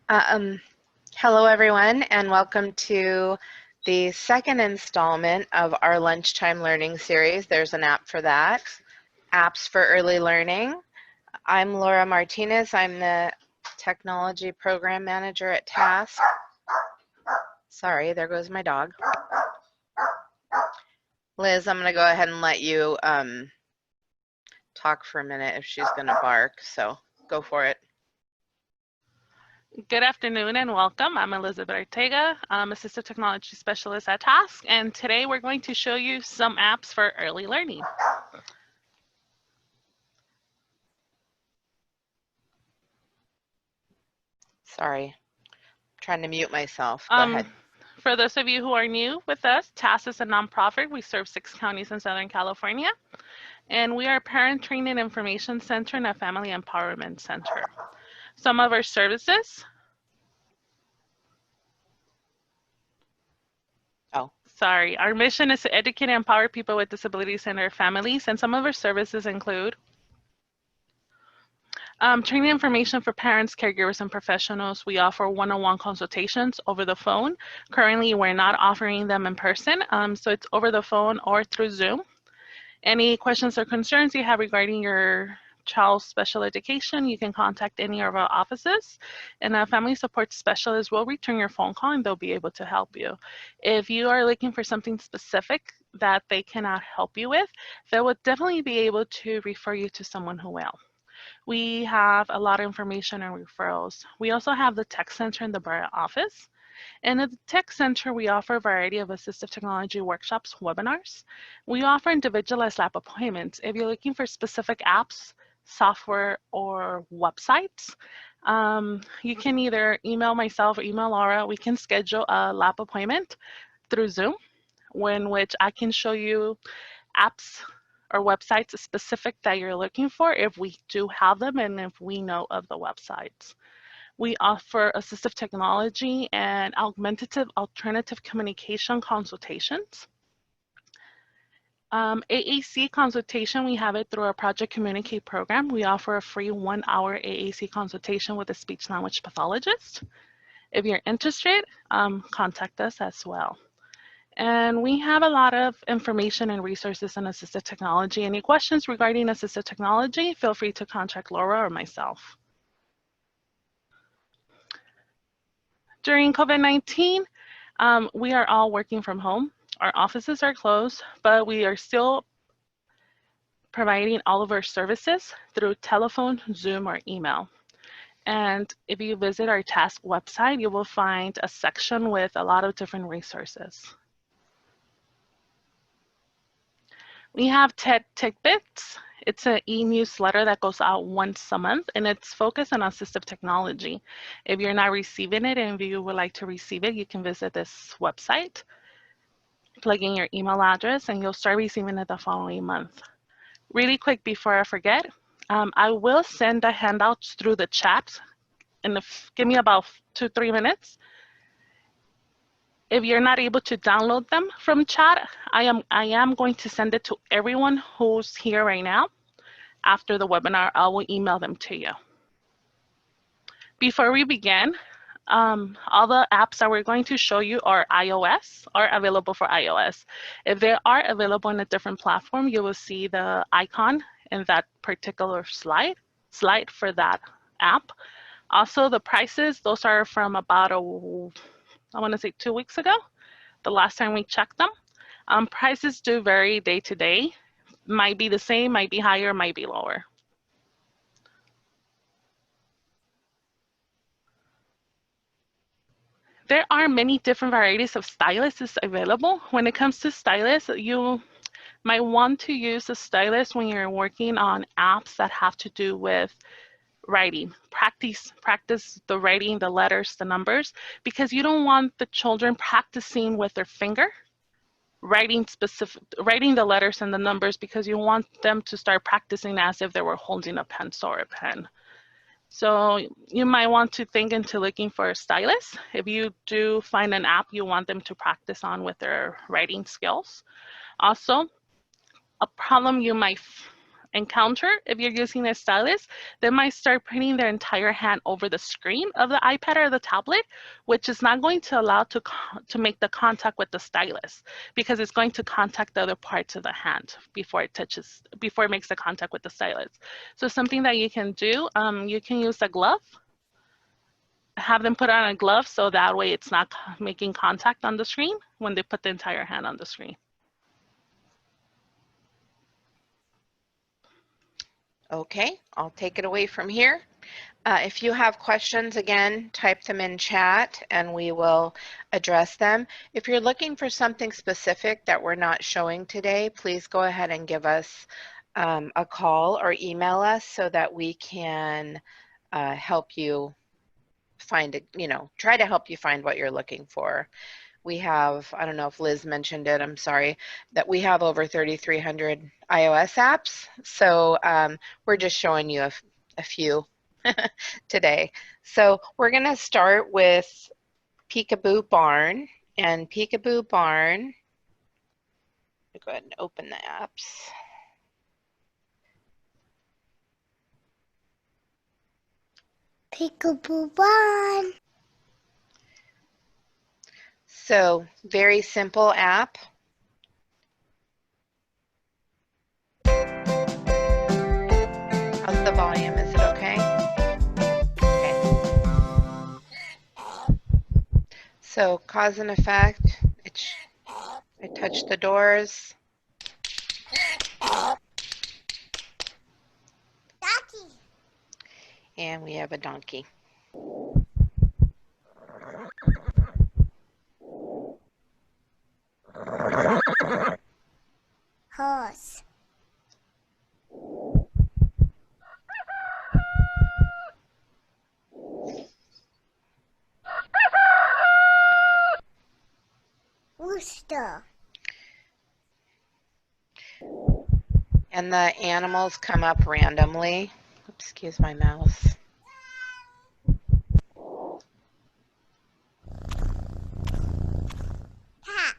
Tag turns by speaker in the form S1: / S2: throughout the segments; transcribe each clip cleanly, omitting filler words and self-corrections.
S1: Um, Hello, everyone, and welcome to the second installment of our Lunchtime Learning series. There's an app for that, Apps for Early Learning. I'm Laura Martinez. I'm the Technology Program Manager at TASC. Sorry, there goes my dog. Liz, I'm going to go ahead and let you talk for a minute if she's going to bark, so go for it.
S2: Good afternoon and welcome. I'm Elizabeth Ortega. I'm Assistive Technology Specialist at TASC, and today we're going to show you some apps for early learning.
S1: Sorry, I'm trying to mute myself. Go ahead.
S2: For those of you who are new with us, TASC is a nonprofit. We serve 6 counties in Southern California, and we are a parent training information center and a family empowerment center. Some of our services. Sorry, our mission is to educate and empower people with disabilities and their families, and some of our services include training information for parents, caregivers, and professionals. We offer one-on-one consultations over the phone. Currently, we're not offering them in person, so it's over the phone or through Zoom. Any questions or concerns you have regarding your child's special education, you can contact any of our offices, and a family support specialist will return your phone call and they'll be able to help you. If you are looking for something specific that they cannot help you with, they will definitely be able to refer you to someone who will. We have a lot of information and referrals. We also have the Tech Center in the Borough office. And at the Tech Center, we offer a variety of assistive technology workshops, webinars. We offer individualized lab appointments. If you're looking for specific apps, software, or websites, you can either email myself or email Laura. We can schedule a lab appointment through Zoom, in which I can show you apps or websites specific that you're looking for if we do have them and if we know of the websites. We offer assistive technology and augmentative alternative communication consultations. AAC consultation, we have it through our Project Communicate program. We offer a free 1-hour AAC consultation with a speech language pathologist. If you're interested, contact us as well. And we have a lot of information and resources on assistive technology. Any questions regarding assistive technology, feel free to contact Laura or myself. During COVID-19, we are all working from home. Our offices are closed, but we are still providing all of our services through telephone, Zoom, or email. And if you visit our TASC website, you will find a section with a lot of different resources. We have TED Tidbits. It's an e-newsletter that goes out once a month, and it's focused on assistive technology. If you're not receiving it and if you would like to receive it, you can visit this website, plug in your email address, and you'll start receiving it the following month. Really quick before I forget, I will send the handouts through the chat, and give me about 2-3 minutes. If you're not able to download them from chat, I am going to send it to everyone who's here right now. After the webinar, I will email them to you. Before we begin, all the apps that we're going to show you are iOS, are available for iOS. If they are available on a different platform, you will see the icon in that particular slide for that app. Also, the prices, those are from about I want to say 2 weeks ago, the last time we checked them. Prices do vary day to day. Might be the same, might be higher, might be lower. There are many different varieties of styluses available. When it comes to stylus, you might want to use a stylus when you're working on apps that have to do with writing. Practice the writing, the letters, the numbers, because you don't want the children practicing with their finger, writing the letters and the numbers, because you want them to start practicing as if they were holding a pencil or a pen. So you might want to think into looking for a stylus. If you do find an app you want them to practice on with their writing skills. Also, a problem you might encounter, if you're using a stylus, they might start putting their entire hand over the screen of the iPad or the tablet, which is not going to allow to make the contact with the stylus, because it's going to contact the other parts of the hand before it makes the contact with the stylus. So something that you can do, you can use a glove, have them put on a glove so that way it's not making contact on the screen when they put the entire hand on the screen.
S1: Okay, I'll take it away from here. If you have questions, again, type them in chat and we will address them. If you're looking for something specific that we're not showing today, please go ahead and give us a call or email us so that we can help you find it, try to help you find what you're looking for. We have, I don't know if Liz mentioned it, I'm sorry, that we have over 3,300 iOS apps. So we're just showing you a few today. So we're going to start with Peekaboo Barn. And Peekaboo Barn, I'll go ahead and open the apps.
S3: Peekaboo Barn.
S1: So very simple app. How's the volume? Is it okay? So cause and effect, I touch the doors.
S3: Donkey.
S1: And we have a donkey.
S3: Horse. Rooster.
S1: And the animals come up randomly. Oops, excuse my mouse.
S3: Cat.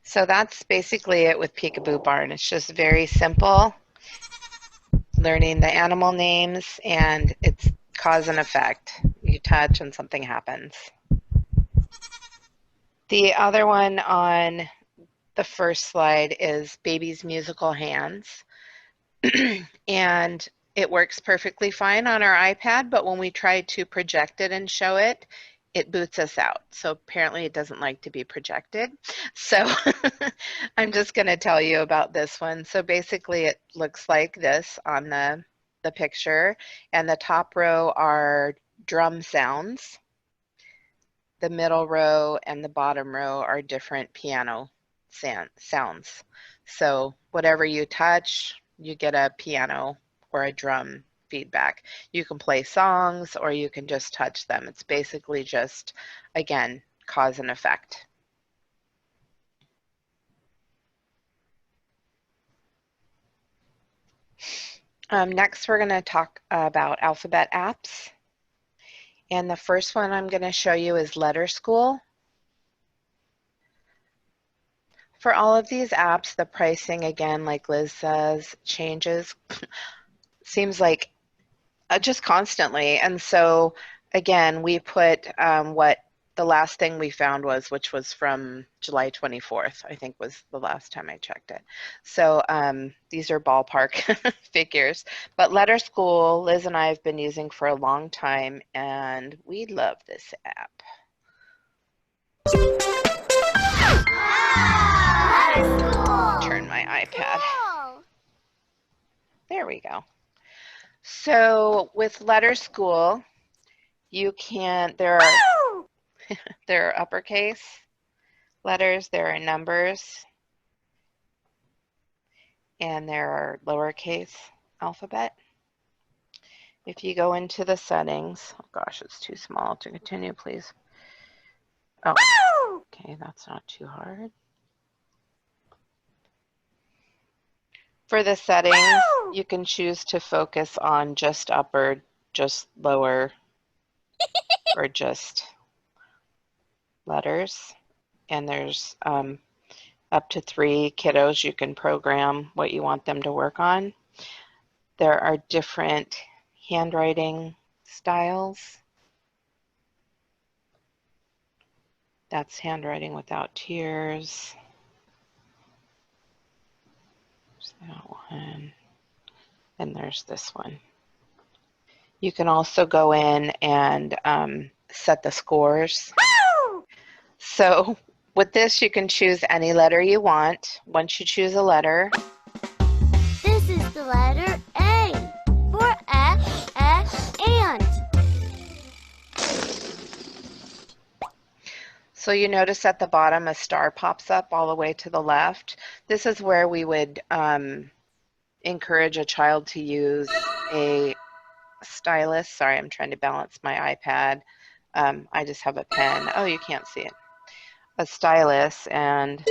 S1: So that's basically it with Peekaboo Barn. It's just very simple, learning the animal names, and it's cause and effect. You touch and something happens. The other one on the first slide is Baby's Musical Hands. And it works perfectly fine on our iPad, but when we try to project it and show it, it boots us out. So apparently it doesn't like to be projected. So I'm just going to tell you about this one. So basically it looks like this on the picture, and the top row are drum sounds. The middle row and the bottom row are different piano sounds. So whatever you touch, you get a piano or a drum feedback. You can play songs or you can just touch them. It's basically just, again, cause and effect. Next, we're going to talk about alphabet apps. And the first one I'm going to show you is Letter School. For all of these apps, the pricing, again, like Liz says, changes. Seems like just constantly. And so, again, we put what the last thing we found was, which was from July 24th, I think was the last time I checked it. So these are ballpark figures. But Letter School, Liz and I have been using for a long time, and we love this app. Turn my iPad. There we go. So with Letter School, you can, there are uppercase letters, there are numbers, and there are lowercase alphabet. If you go into the settings, oh gosh, it's too small to continue, please. Oh, okay, that's not too hard. For the settings, you can choose to focus on just upper, just lower, or just letters. And there's up to 3 kiddos, you can program what you want them to work on. There are different handwriting styles. That's handwriting without tears. There's that one. And there's this one. You can also go in and set the scores. So with this, you can choose any letter you want. Once you choose a letter,
S3: This is the letter A for and.
S1: so you notice at the bottom a star pops up all the way to the left. This is where we would encourage a child to use a stylus. Sorry, I'm trying to balance my iPad. I just have a pen. Oh, you can't see it. A stylus, and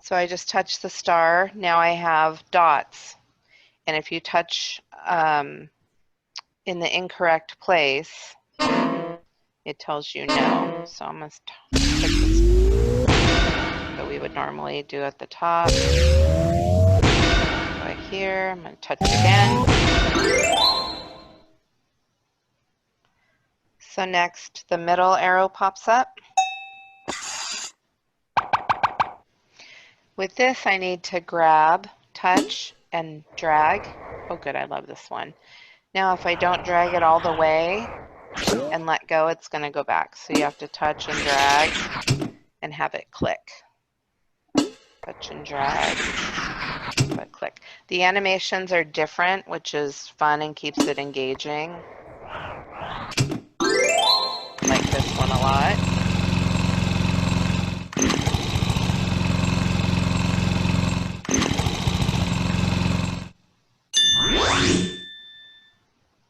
S1: so I just touch the star. Now I have dots, and if you touch in the incorrect place, it tells you no. So I'm going to touch this that we would normally do at the top. Right here, I'm going to touch again. So next, the middle arrow pops up. With this, I need to grab, touch, and drag. Oh good, I love this one. Now if I don't drag it all the way and let go, it's going to go back. So you have to touch and drag and have it click. Touch and drag, but click. The animations are different, which is fun and keeps it engaging. Like this one a lot.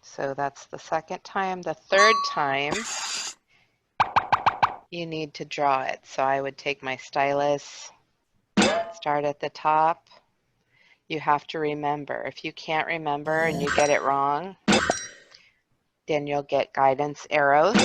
S1: So that's the second time. The third time, you need to draw it. So I would take my stylus, start at the top. You have to remember. If you can't remember and you get it wrong, then you'll get guidance arrows.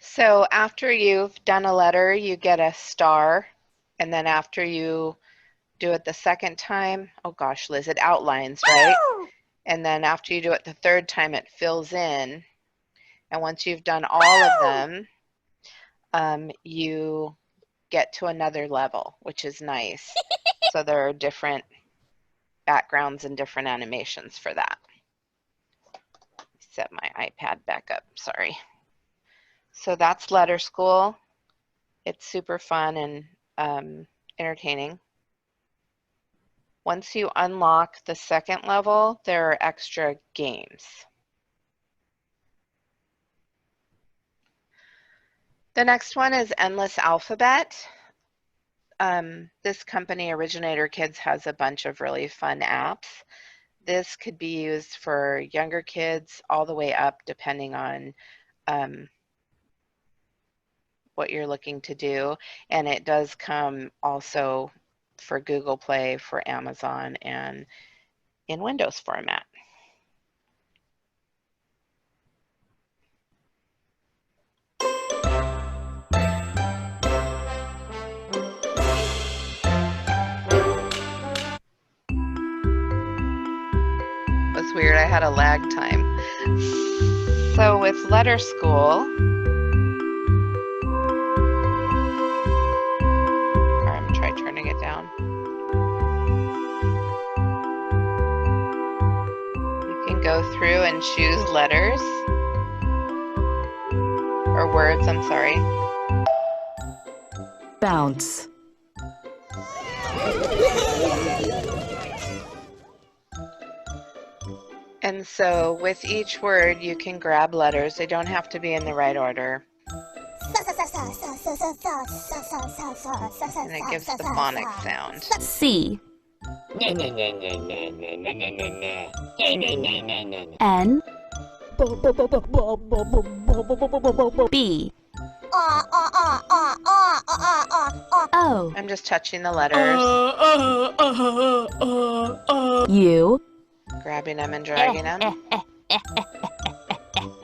S1: So after you've done a letter, you get a star. And then after you do it the second time, oh gosh, Liz, it outlines, right? And then after you do it the third time, it fills in. And once you've done all of them, you get to another level, which is nice. So there are different backgrounds and different animations for that. Set my iPad back up, sorry. So that's Letter School. It's super fun and entertaining. Once you unlock the second level, there are extra games. The next one is Endless Alphabet. This company, Originator Kids, has a bunch of really fun apps. This could be used for younger kids all the way up, depending on what you're looking to do. And it does come also for Google Play, for Amazon, and in Windows format. Was weird, I had a lag time. So with Letter School, try turning it down. You can go through and choose letters, or words, I'm sorry.
S4: Bounce.
S1: And so with each word, you can grab letters. They don't have to be in the right order. And it gives the phonics sound.
S4: C. N B O
S1: I'm just touching the letters,
S4: U
S1: grabbing them and dragging them.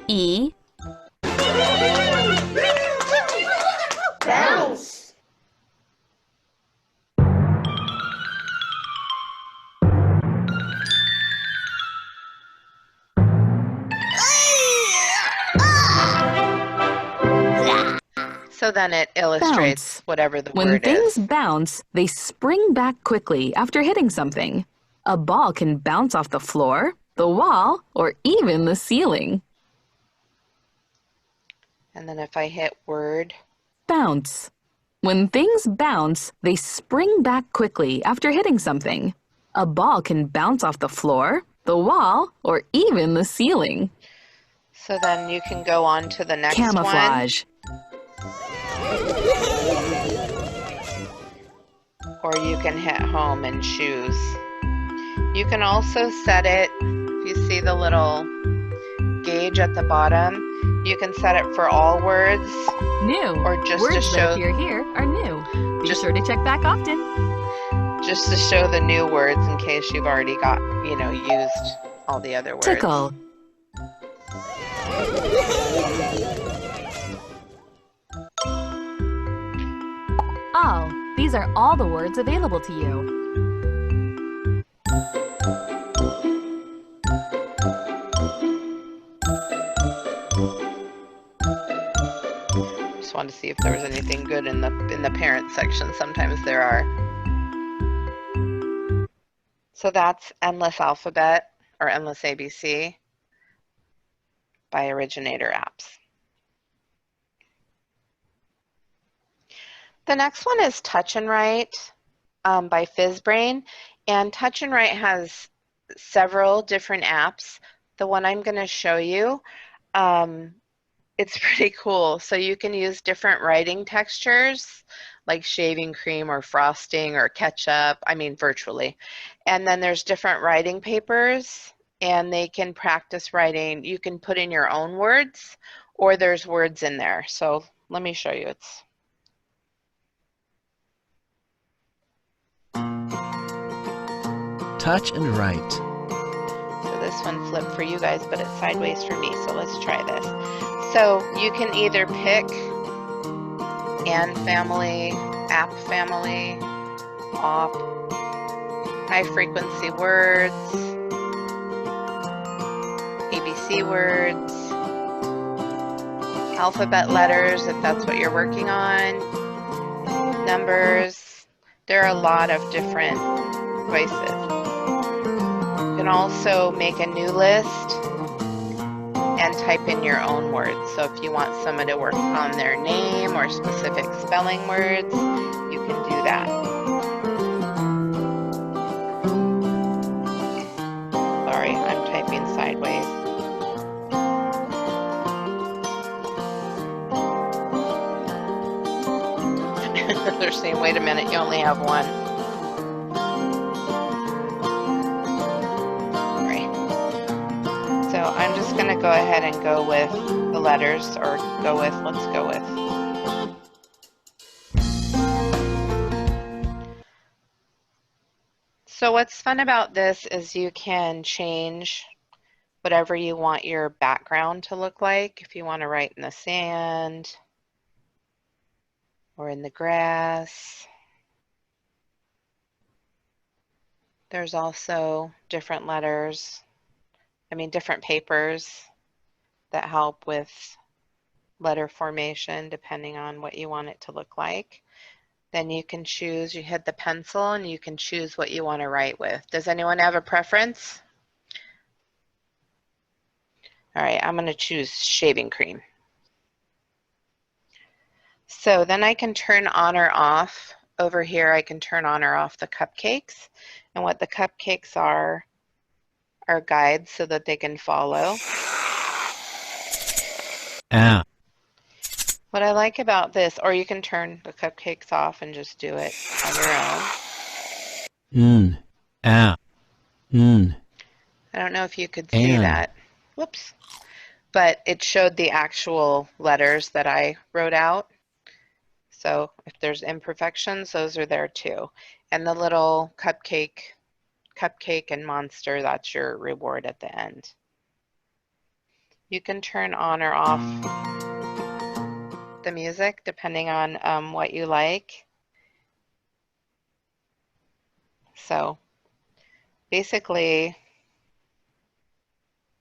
S4: E
S3: Bounce.
S1: So then it illustrates
S4: Bounce.
S1: whatever the
S4: When
S1: word
S4: things
S1: is.
S4: bounce, they spring back quickly after hitting something. A ball can bounce off the floor, the wall, or even the ceiling.
S1: And then if I hit word,
S4: Bounce. When things bounce, they spring back quickly after hitting something. A ball can bounce off the floor, the wall, or even the ceiling.
S1: so then you can go on to the next
S4: Camouflage.
S1: one, or you can hit home and choose. You can also set it, if you see the little gauge at the bottom, you can set it for all words
S4: New.
S1: or just
S4: Words
S1: to
S4: that
S1: show
S4: appear here are new. Be
S1: Just-
S4: sure to check back often.
S1: the new words in case you've already got, used all the other words.
S4: Tickle. All. These are all the words available to you.
S1: Just wanted to see if there was anything good in the parent section. Sometimes there are. So that's Endless Alphabet or Endless ABC by Originator Apps. The next one is Touch and Write by FizzBrain. And Touch and Write has several different apps. The one I'm going to show you, it's pretty cool. So you can use different writing textures like shaving cream or frosting or ketchup, virtually. And then there's different writing papers and they can practice writing. You can put in your own words or there's words in there. So let me show you. It's
S5: Touch and Write.
S1: So this one flipped for you guys, but it's sideways for me. So let's try this. So you can either pick and family, app family, op, high frequency words, ABC words, alphabet letters if that's what you're working on, numbers. There are a lot of different choices. You can also make a new list and type in your own words. So if you want someone to work on their name or specific spelling words, you can do that. Sorry, I'm typing sideways. They're saying, wait a minute, you only have one. So I'm just going to go ahead and go with the letters, or let's go with. So what's fun about this is you can change whatever you want your background to look like. If you want to write in the sand or in the grass. There's also different letters. Different papers that help with letter formation depending on what you want it to look like. Then you can choose, you hit the pencil and you can choose what you want to write with. Does anyone have a preference? All right, I'm going to choose shaving cream. So then I can turn on or off. Over here I can turn on or off the cupcakes. And what the cupcakes are guides so that they can follow. What I like about this, or you can turn the cupcakes off and just do it on your own.
S5: A, N,
S1: I don't know if you could see
S5: An.
S1: that. Whoops. But it showed the actual letters that I wrote out. So if there's imperfections, those are there too. And the little cupcake and monster, that's your reward at the end. You can turn on or off the music depending on what you like. So basically,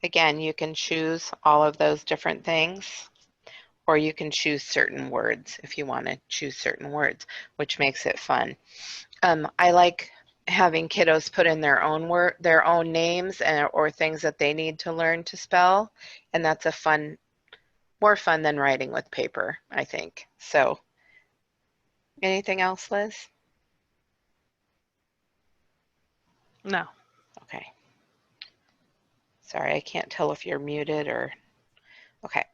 S1: again, you can choose all of those different things, or you can choose certain words if you want to choose certain words, which makes it fun. I like having kiddos put in their own names or things that they need to learn to spell, and that's more fun than writing with paper, I think. So, anything else, Liz?
S2: No.
S1: Okay. Sorry, I can't tell if you're muted or, okay.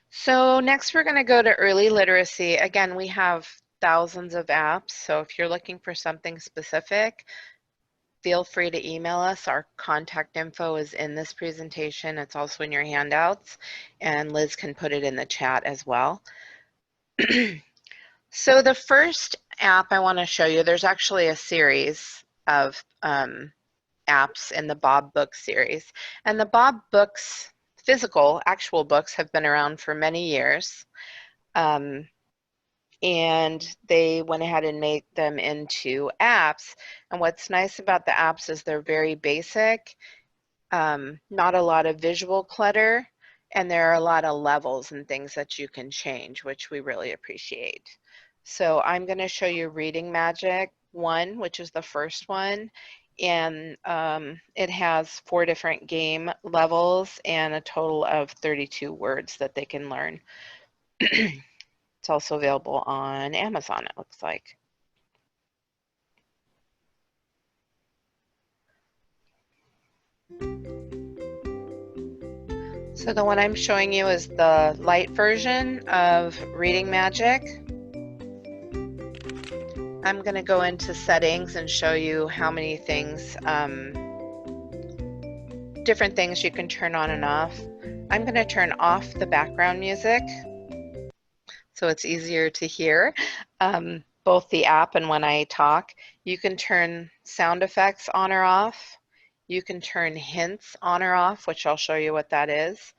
S1: So next we're going to go to early literacy. Again, we have thousands of apps, so if you're looking for something specific, feel free to email us. Our contact info is in this presentation. It's also in your handouts, and Liz can put it in the chat as well. So the first app I want to show you, there's actually a series of apps in the Bob Books series. And the Bob Books, actual books, have been around for many years. And they went ahead and made them into apps. And what's nice about the apps is they're very basic, not a lot of visual clutter, and there are a lot of levels and things that you can change, which we really appreciate. So I'm going to show you Reading Magic 1, which is the first one, and it has 4 different game levels and a total of 32 words that they can learn. It's also available on Amazon, it looks like. So the one I'm showing you is the light version of Reading Magic. I'm going to go into settings and show you how many things, different things you can turn on and off. I'm going to turn off the background music so it's easier to hear, both the app and when I talk. You can turn sound effects on or off. You can turn hints on or off, which I'll show you what that is.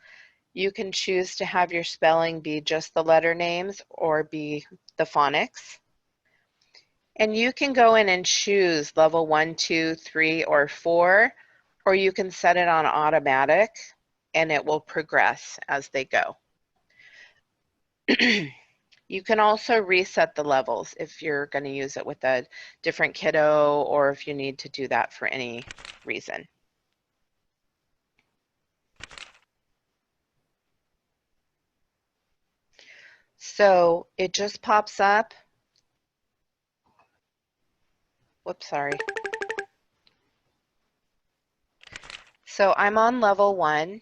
S1: You can choose to have your spelling be just the letter names or be the phonics. And you can go in and choose level 1, 2, 3, or 4, or you can set it on automatic and it will progress as they go. You can also reset the levels if you're going to use it with a different kiddo or if you need to do that for any reason. So it just pops up. Whoops, sorry. So I'm on level 1.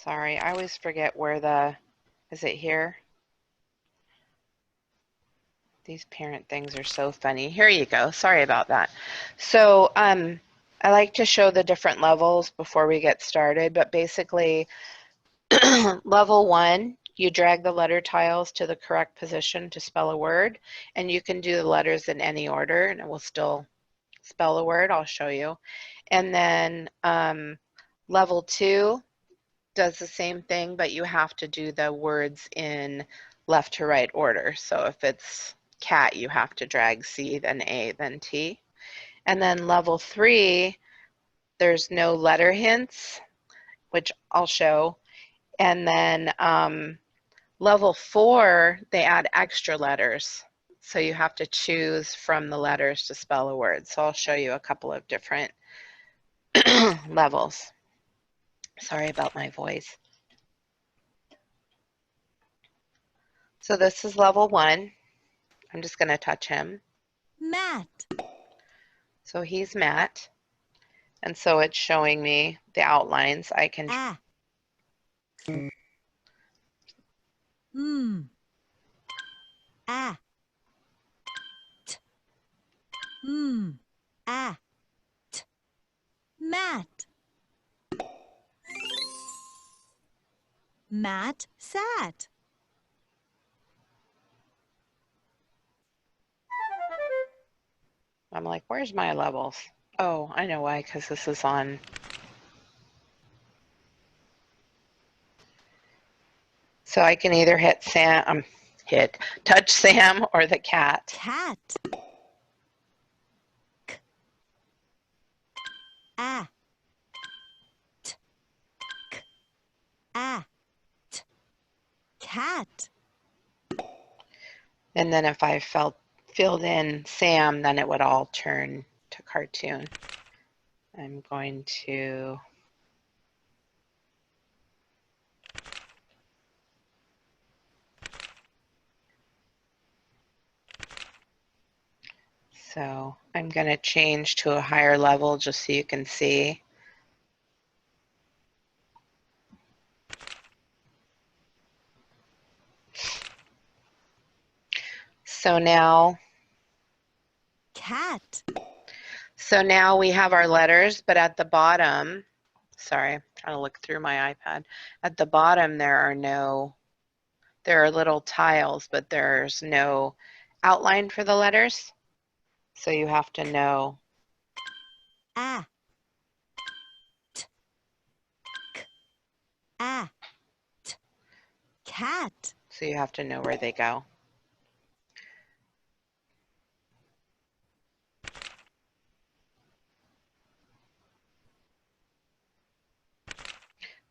S1: Sorry, I always forget where is it here? These parent things are so funny. Here you go. Sorry about that. So I like to show the different levels before we get started, but basically level 1, you drag the letter tiles to the correct position to spell a word, and you can do the letters in any order and it will still spell a word. I'll show you. And then level 2 does the same thing, but you have to do the words in left to right order. So if it's cat, you have to drag C, then A, then T. And then level 3, there's no letter hints, which I'll show. And then level 4, they add extra letters. So you have to choose from the letters to spell a word. So I'll show you a couple of different levels. Sorry about my voice. So this is level 1. I'm just going to touch him.
S6: Matt.
S1: So he's Matt. And so it's showing me the outlines. I can
S6: At. At. Mat. Matt sat.
S1: I'm like, where's my levels? Oh, I know why, because this is on. So I can either hit Sam, touch Sam or the cat.
S6: Cat. K. At. K. At. Cat.
S1: And then if I filled in Sam, then it would all turn to cartoon. I'm going to so I'm going to change to a higher level just so you can see. So now
S6: Cat.
S1: So now we have our letters, but at the bottom, sorry, I'm trying to look through my iPad. At the bottom, there are little tiles, but there's no outline for the letters. So you have to know.
S6: At. K. At. Cat.
S1: So you have to know where they go.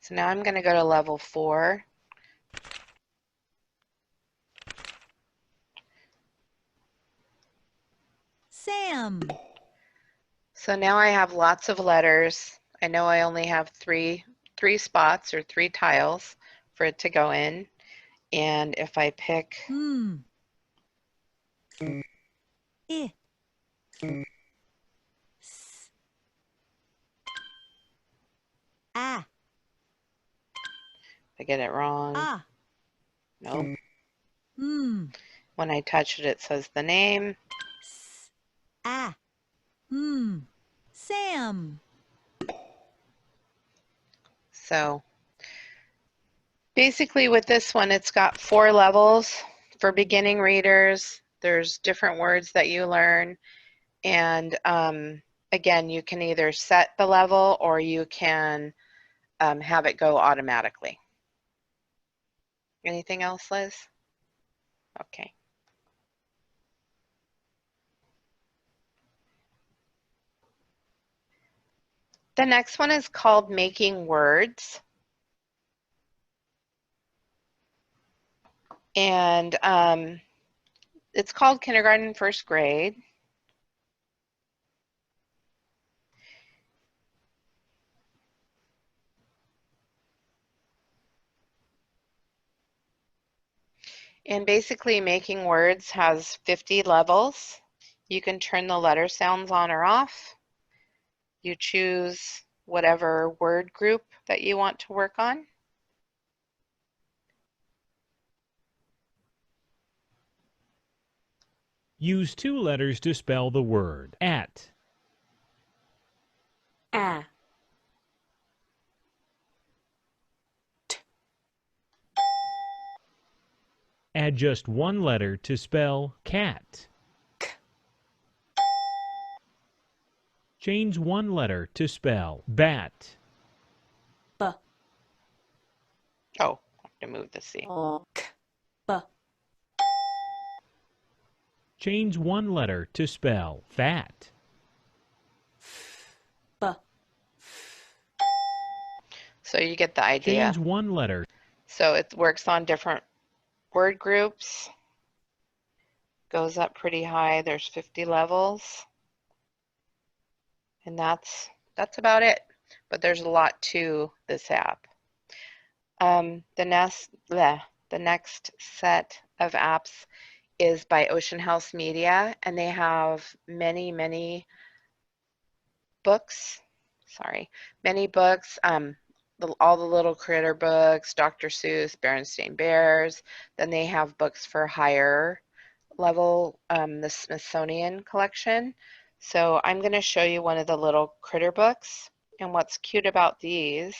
S1: So now I'm going to go to level 4.
S6: Sam.
S1: So now I have lots of letters. I know I only have three spots or 3 tiles for it to go in. And if I pick
S6: I. S. A.
S1: I get it wrong.
S6: Ah.
S1: Nope.
S6: Mm.
S1: When I touch it, it says the name.
S6: S. A. Sam.
S1: So basically with this one, it's got 4 levels for beginning readers. There's different words that you learn. And again, you can either set the level or you can have it go automatically. Anything else, Liz? Okay. The next one is called Making Words. And it's called Kindergarten First Grade. And basically Making Words has 50 levels. You can turn the letter sounds on or off. You choose whatever word group that you want to work on.
S7: Use 2 letters to spell the word at.
S4: A.
S7: Add just 1 letter to spell cat. Change 1 letter to spell bat.
S4: B.
S1: Oh, I have to move the C.
S4: K. B.
S7: Change 1 letter to spell fat.
S4: B.
S1: So you get the idea.
S7: Change 1 letter.
S1: So it works on different word groups. Goes up pretty high. There's 50 levels. And that's about it. But there's a lot to this app. The next set of apps is by Ocean House Media, and they have many books. Many books. All the little critter books, Dr. Seuss, Berenstain Bears. Then they have books for hire, level the Smithsonian collection. So I'm going to show you one of the little critter books. And what's cute about these,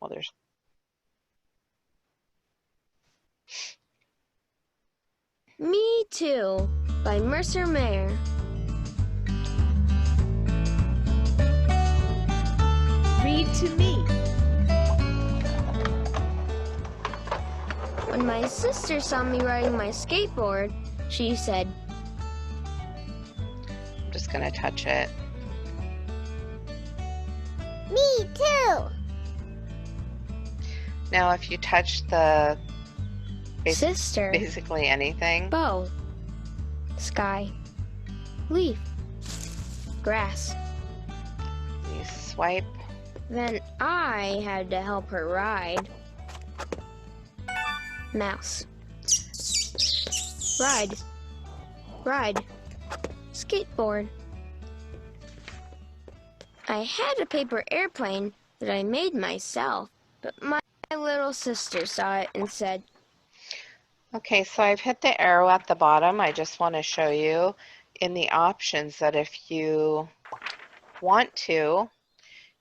S1: well, there's
S3: Me Too by Mercer Mayer.
S6: Read to me.
S3: When my sister saw me riding my skateboard, she said,
S1: I'm just going to touch it.
S3: Me too.
S1: Now, if you touch the
S3: Sister.
S1: basically anything,
S3: Bow. Sky. Leaf. Grass.
S1: you swipe.
S3: Then I had to help her ride. Mouse. Ride. Ride. Skateboard. I had a paper airplane that I made myself, but my little sister saw it and said,
S1: Okay, so I've hit the arrow at the bottom. I just want to show you in the options that if you want to,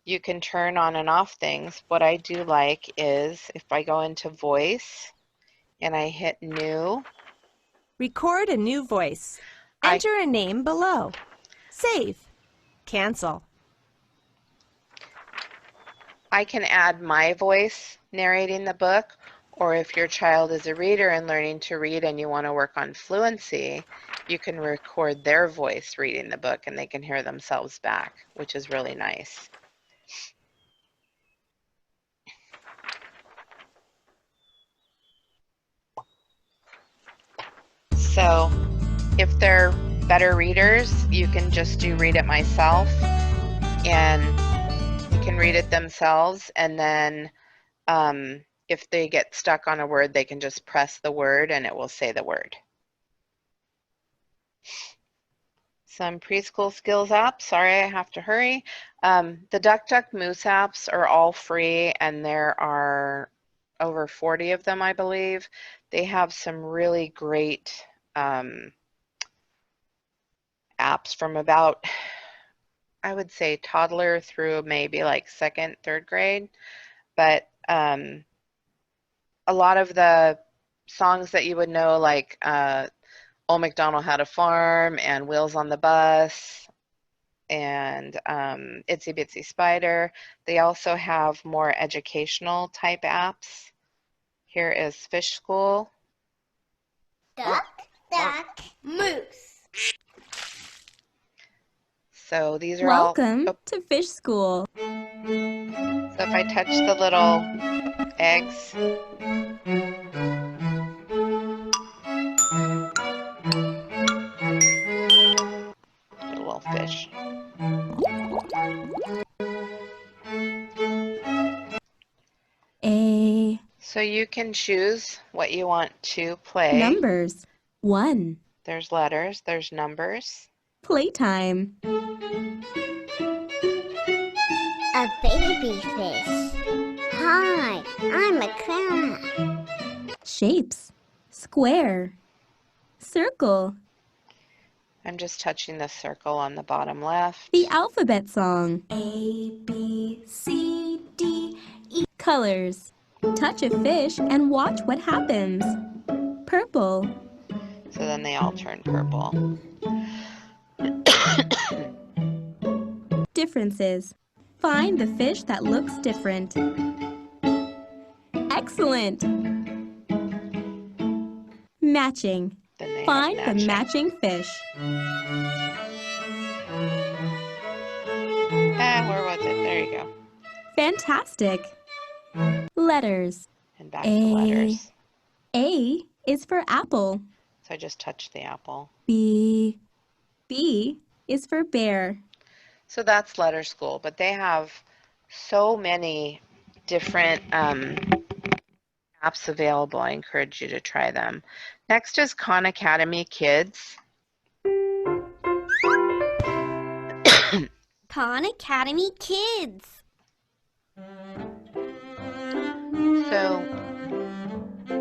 S1: you can turn on and off things. What I do like is if I go into voice and I hit new,
S8: Record a new voice.
S1: I-
S8: Enter a name below. Save. Cancel.
S1: I can add my voice narrating the book, or if your child is a reader and learning to read and you want to work on fluency, you can record their voice reading the book and they can hear themselves back, which is really nice. So if they're better readers, you can just do read it myself and you can read it themselves, and then if they get stuck on a word, they can just press the word and it will say the word. Some preschool skills apps. Sorry, I have to hurry. The Duck Duck Moose apps are all free, and there are over 40 of them, I believe. They have some really great apps from about, I would say, toddler through maybe like second, third grade. But a lot of the songs that you would know, like Old MacDonald Had a Farm and Wheels on the Bus and Itsy Bitsy Spider, they also have more educational type apps. Here is Fish School.
S3: Duck, duck, moose.
S1: So these are all.
S9: Welcome
S1: Oh,
S9: to Fish School.
S1: so if I touch the little eggs, get a little fish.
S9: A.
S1: So you can choose what you want to play.
S9: Numbers. 1.
S1: There's letters, there's numbers.
S9: Playtime.
S3: A baby fish. Hi, I'm a crab.
S9: Shapes. Square. Circle.
S1: I'm just touching the circle on the bottom left.
S9: The alphabet song. A, B, C, D, E. Colors. Touch a fish and watch what happens. Purple.
S1: So then they all turn purple.
S9: Differences. Find the fish that looks different. Excellent. Matching.
S1: Then they
S9: Find
S1: have
S9: the
S1: matching.
S9: matching fish.
S1: Where was it? There you go.
S9: Fantastic. Letters.
S1: And back to letters.
S9: A is for apple.
S1: So I just touched the apple.
S9: B. B is for bear.
S1: So that's letter school, but they have so many different apps available. I encourage you to try them. Next is Khan Academy Kids.
S3: Khan Academy Kids.
S1: So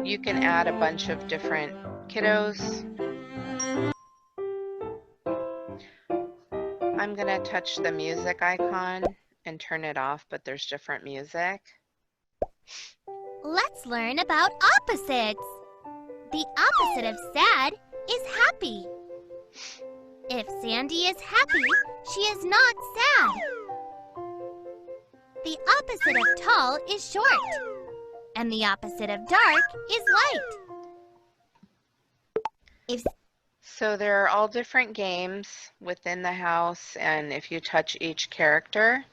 S1: you can add a bunch of different kiddos I'm going to touch the music icon and turn it off, but there's different music.
S6: Let's learn about opposites. The opposite of sad is happy. If Sandy is happy, she is not sad. The opposite of tall is short. And the opposite of dark is light.
S1: So there are all different games within the house, and if you touch each character,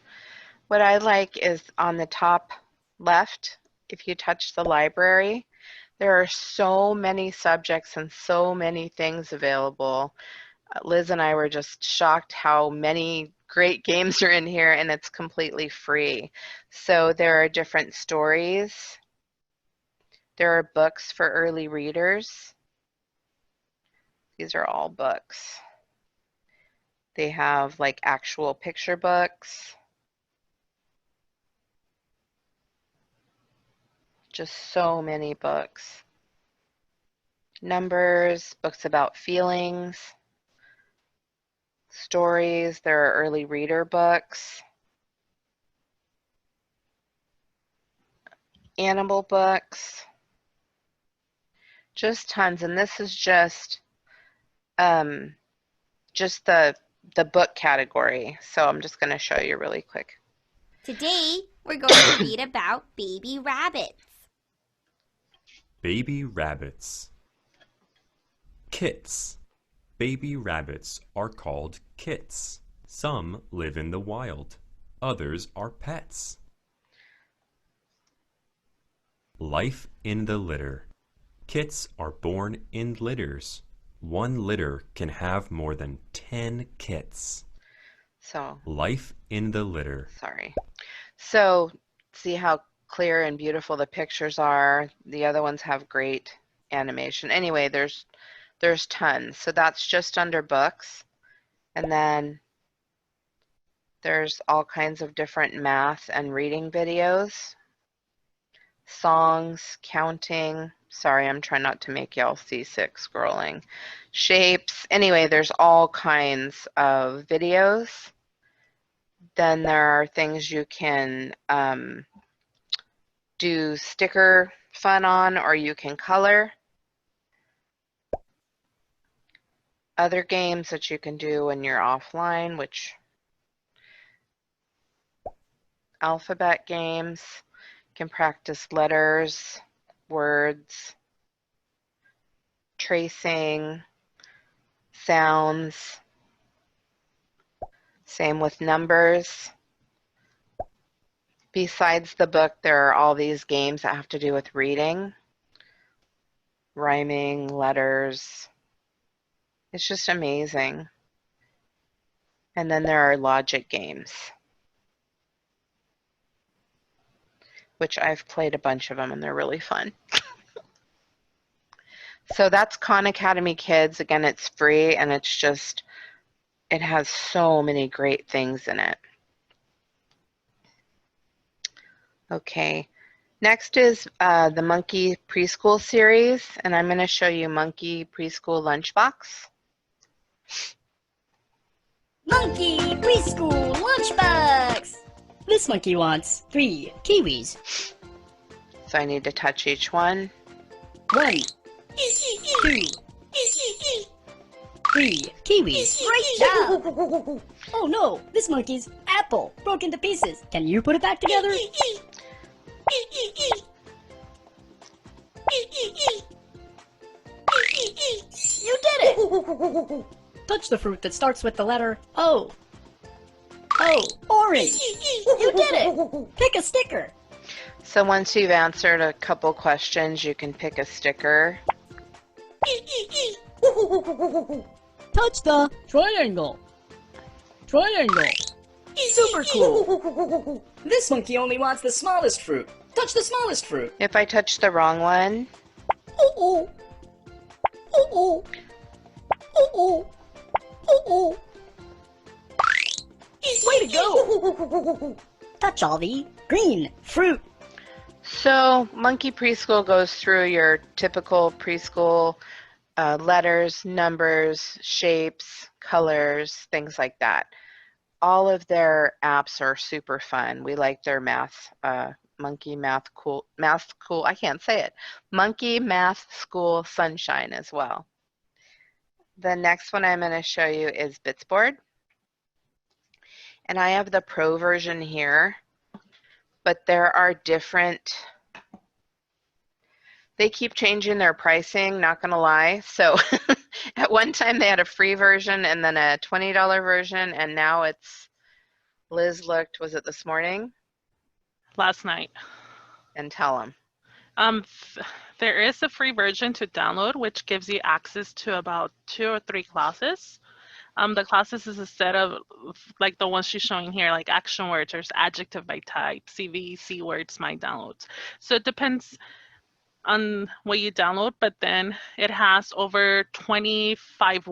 S1: what I like is on the top left, if you touch the library, there are so many subjects and so many things available. Liz and I were just shocked how many great games are in here, and it's completely free. So there are different stories. There are books for early readers. These are all books. They have like actual picture books. Just so many books. Numbers, books about feelings, stories. There are early reader books. Animal books. Just tons, and this is just the book category. So I'm just going to show you really quick.
S6: Today, we're going to read about baby rabbits.
S10: Baby rabbits. Kits. Baby rabbits are called kits. Some live in the wild. Others are pets. Life in the litter. Kits are born in litters. One litter can have more than 10 kits.
S1: So,
S10: life in the litter.
S1: Sorry. So, see how clear and beautiful the pictures are. The other ones have great animation. Anyway, there's tons. So that's just under books. And then there's all kinds of different math and reading videos. Songs, counting. Sorry, I'm trying not to make y'all seasick scrolling. Shapes. Anyway, there's all kinds of videos. Then there are things you can do sticker fun on, or you can color. Other games that you can do when you're offline, which alphabet games, can practice letters, words, tracing, sounds. Same with numbers. Besides the book, there are all these games that have to do with reading, rhyming, letters. It's just amazing. And then there are logic games, which I've played a bunch of them, and they're really fun. So that's Khan Academy Kids. Again, it's free, and it's just, it has so many great things in it. Okay, next is the Monkey Preschool series, and I'm going to show you Monkey Preschool Lunchbox.
S11: Monkey Preschool Lunchbox! This monkey wants 3 kiwis.
S1: So I need to touch each one.
S11: 1, 2, 3 kiwis. Right now! Oh no, this monkey's apple broke into pieces. Can you put it back together? You did it! Touch the fruit that starts with the letter O. Oh, orange! You did it! Pick a sticker!
S1: So once you've answered a couple questions, you can pick a sticker.
S11: Touch the triangle! Triangle! Super cool! This monkey only wants the smallest fruit. Touch the smallest fruit!
S1: If I touch the wrong one,
S11: Oh-oh! Oh-oh! Oh-oh! Oh-oh! Way to go! Touch all the green fruit.
S1: so Monkey Preschool goes through your typical preschool letters, numbers, shapes, colors, things like that. All of their apps are super fun. We like their Monkey Math Cool, I can't say it. Monkey Math School Sunshine as well. The next one I'm going to show you is Bitsboard. And I have the Pro version here, but there are different, they keep changing their pricing, not going to lie. So at one time they had a free version and then a $20 version, and now it's, Liz looked, was it this morning?
S2: Last night.
S1: And tell them.
S2: There is a free version to download, which gives you access to about 2 or 3 classes. The classes is a set of like the ones she's showing here, like action words, there's adjective by type, CV, C words, my downloads. So it depends on what you download, but then it has over 25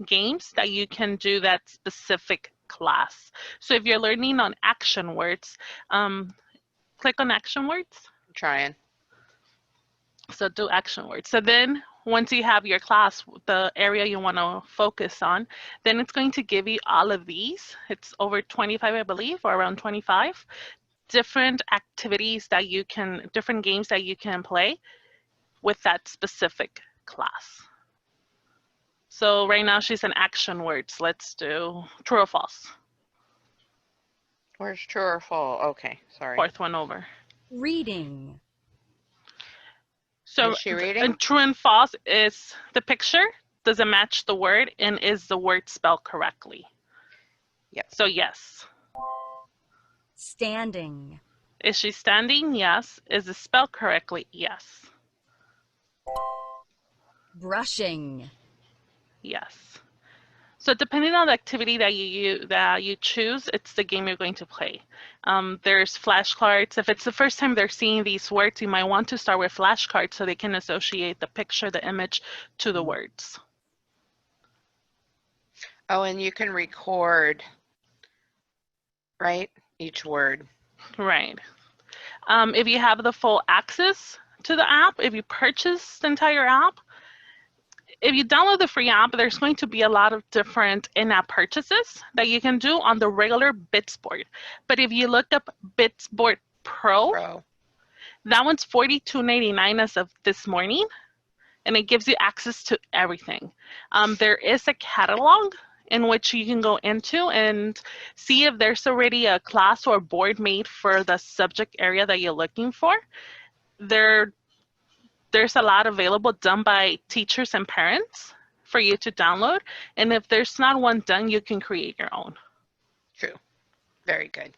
S2: games that you can do that specific class. So if you're learning on action words, click on action words.
S1: I'm trying.
S2: So do action words. So then once you have your class, the area you want to focus on, then it's going to give you all of these. It's over 25, I believe, or around 25 different activities that you can, different games that you can play with that specific class. So right now she's in action words. Let's do true or false.
S1: Where's true or false? Okay, sorry.
S2: 4th one over.
S8: Reading.
S2: So
S1: is she reading?
S2: And true and false is the picture, does it match the word, and is the word spelled correctly?
S1: Yep.
S2: So yes.
S8: Standing.
S2: Is she standing? Yes. Is it spelled correctly? Yes.
S8: Brushing.
S2: Yes. So depending on the activity that you choose, it's the game you're going to play. There's flashcards. If it's the first time they're seeing these words, you might want to start with flashcards so they can associate the picture, the image to the words.
S1: Oh, and you can record, right? Each word.
S2: Right. If you have the full access to the app, if you purchase the entire app, if you download the free app, there's going to be a lot of different in-app purchases that you can do on the regular Bitsboard. But if you look up Bitsboard Pro, that one's $42.99 as of this morning, and it gives you access to everything. There is a catalog in which you can go into and see if there's already a class or board made for the subject area that you're looking for. There's a lot available done by teachers and parents for you to download. And if there's not one done, you can create your own.
S1: True. Very good.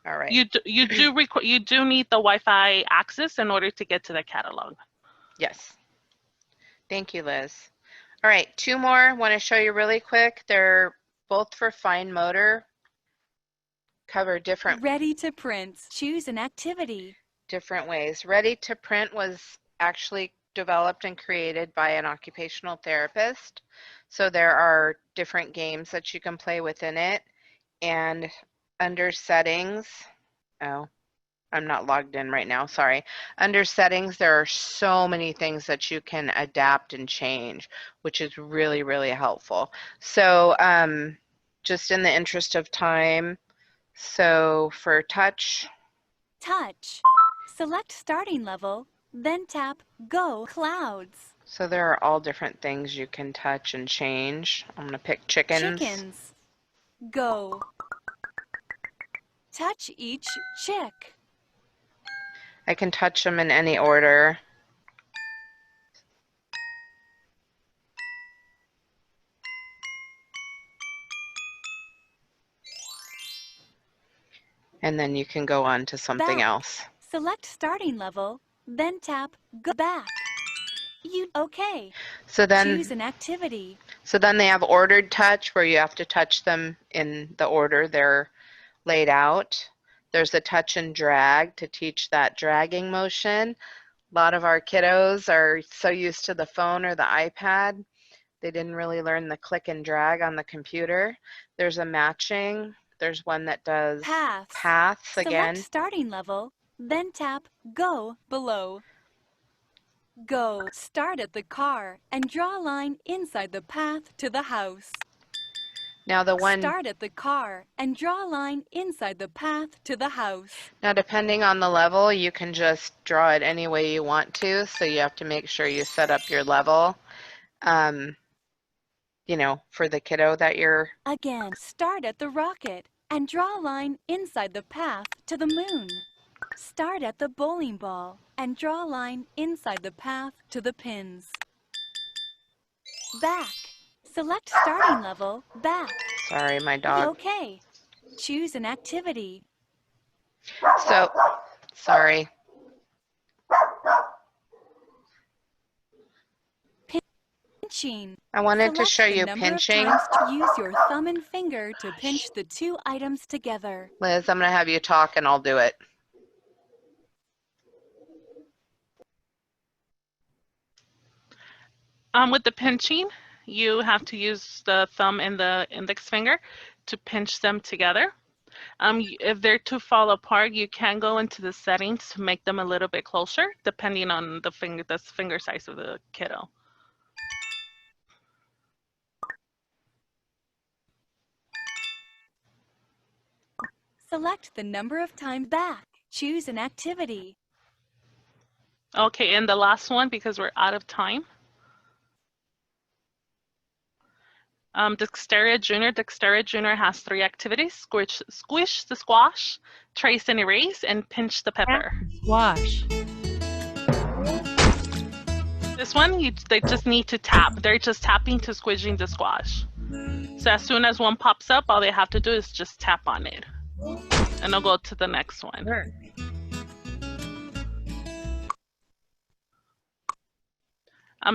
S1: All right.
S2: You do need the Wi-Fi access in order to get to the catalog.
S1: Yes. Thank you, Liz. All right, 2 more I want to show you really quick. They're both for fine motor, cover different.
S12: Ready to print. Choose an activity.
S1: Different ways. Ready to Print was actually developed and created by an occupational therapist. So there are different games that you can play within it. And under settings, oh, I'm not logged in right now, sorry. Under settings, there are so many things that you can adapt and change, which is really, really helpful. So just in the interest of time, so for touch.
S12: Touch. Select starting level, then tap Go Clouds.
S1: So there are all different things you can touch and change. I'm gonna pick chickens.
S12: Chickens. Go. Touch each chick.
S1: I can touch them in any order. And then you can go on to something else.
S12: Select starting level, then tap Go Back. Okay.
S1: So then
S12: choose an activity.
S1: So then they have ordered touch where you have to touch them in the order they're laid out. There's the touch and drag to teach that dragging motion. A lot of our kiddos are so used to the phone or the iPad, they didn't really learn the click and drag on the computer. There's a matching. There's one that does paths again.
S12: Select starting level, then tap Go below. Go. Start at the car and draw a line inside the path to the house.
S1: Now the one,
S12: Start at the car and draw a line inside the path to the house.
S1: now depending on the level, you can just draw it any way you want to, so you have to make sure you set up your level, you know, for the kiddo that you're...
S12: Again, start at the rocket and draw a line inside the path to the moon. Start at the bowling ball and draw a line inside the path to the pins. Back. Select starting level, back.
S1: Sorry, my dog.
S12: Okay. Choose an activity.
S1: So, sorry.
S12: Pinching.
S1: I wanted to
S12: Select
S1: show
S12: the
S1: you
S12: number of
S1: pinching.
S12: times to use your thumb and finger to pinch the two items together.
S1: Liz, I'm going to have you talk and I'll do it.
S2: With the pinching, you have to use the thumb and the index finger to pinch them together. If they're too far apart, you can go into the settings to make them a little bit closer, depending on the finger size of the kiddo.
S12: Select the number of times back. Choose an activity.
S2: Okay, and the last one, because we're out of time. Dextera Jr. Dextera Jr. has 3 activities: squish the squash, trace and erase, and pinch the pepper.
S8: Squash.
S2: This one, they just need to tap. They're just tapping to squishing the squash. So as soon as one pops up, all they have to do is just tap on it. And I'll go to the next one.
S8: Sure.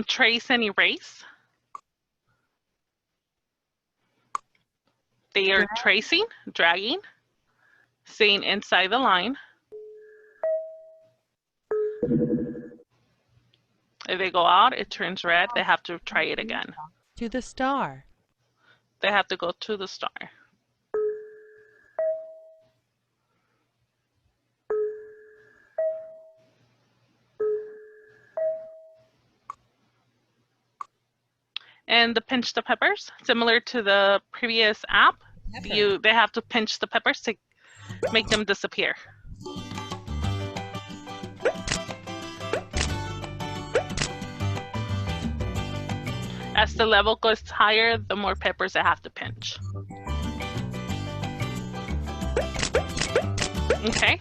S2: Trace and erase. They are tracing, dragging, staying inside the line. If they go out, it turns red. They have to try it again.
S8: To the star.
S2: They have to go to the star. And the pinch the peppers, similar to the previous app, they have to pinch the peppers to make them disappear. As the level goes higher, the more peppers I have to pinch. Okay.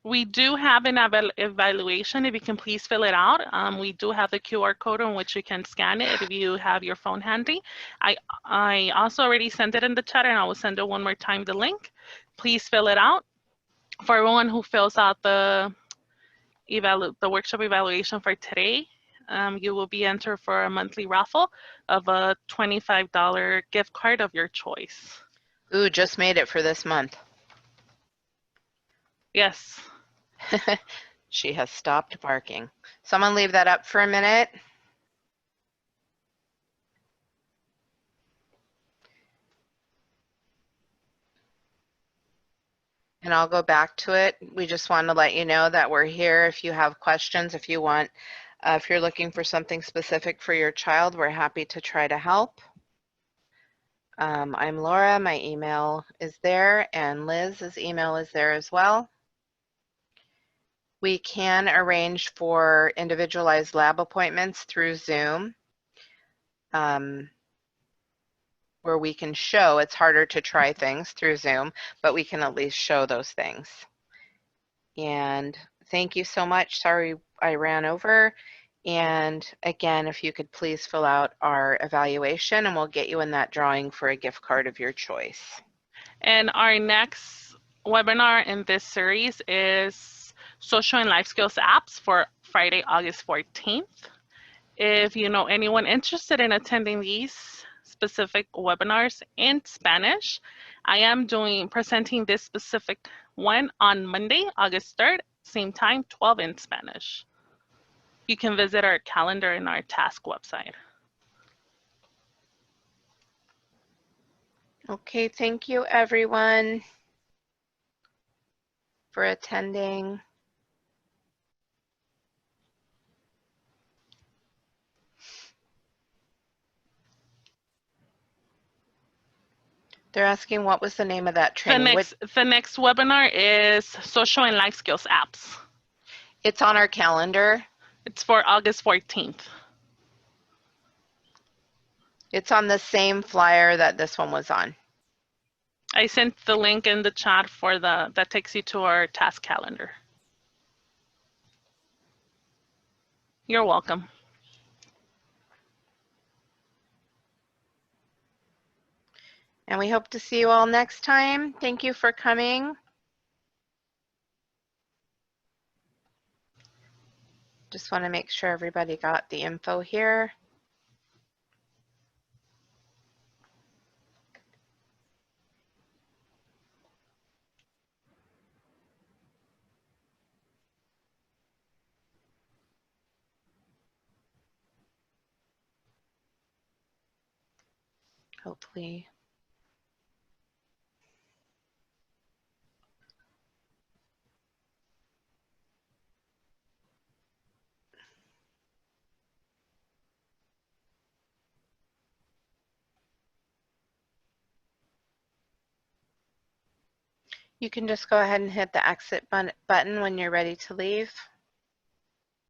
S2: We do have an evaluation. If you can please fill it out. We do have the QR code on which you can scan it if you have your phone handy. I also already sent it in the chat, and I will send it one more time, the link. Please fill it out. For everyone who fills out the workshop evaluation for today, you will be entered for a monthly raffle of a $25 gift card of your choice.
S1: Ooh, just made it for this month.
S2: Yes.
S1: She has stopped barking. So I'm going to leave that up for a minute. And I'll go back to it. We just want to let you know that we're here if you have questions, if you want, if you're looking for something specific for your child, we're happy to try to help. I'm Laura, my email is there, and Liz's email is there as well. We can arrange for individualized lab appointments through Zoom, where we can show. It's harder to try things through Zoom, but we can at least show those things. And thank you so much. Sorry I ran over. And again, if you could please fill out our evaluation, and we'll get you in that drawing for a gift card of your choice.
S2: And our next webinar in this series is Social and Life Skills Apps for Friday, August 14th. If you know anyone interested in attending these specific webinars in Spanish, I am presenting this specific one on Monday, August 3rd, same time, 12 in Spanish. You can visit our calendar in our task website.
S1: Okay, thank you everyone for attending. They're asking what was the name of that training.
S2: The next webinar is Social and Life Skills Apps.
S1: It's on our calendar.
S2: It's for August 14th.
S1: It's on the same flyer that this one was on.
S2: I sent the link in the chat for that takes you to our task calendar. You're welcome.
S1: And we hope to see you all next time. Thank you for coming. Just want to make sure everybody got the info here. Hopefully. You can just go ahead and hit the exit button when you're ready to leave.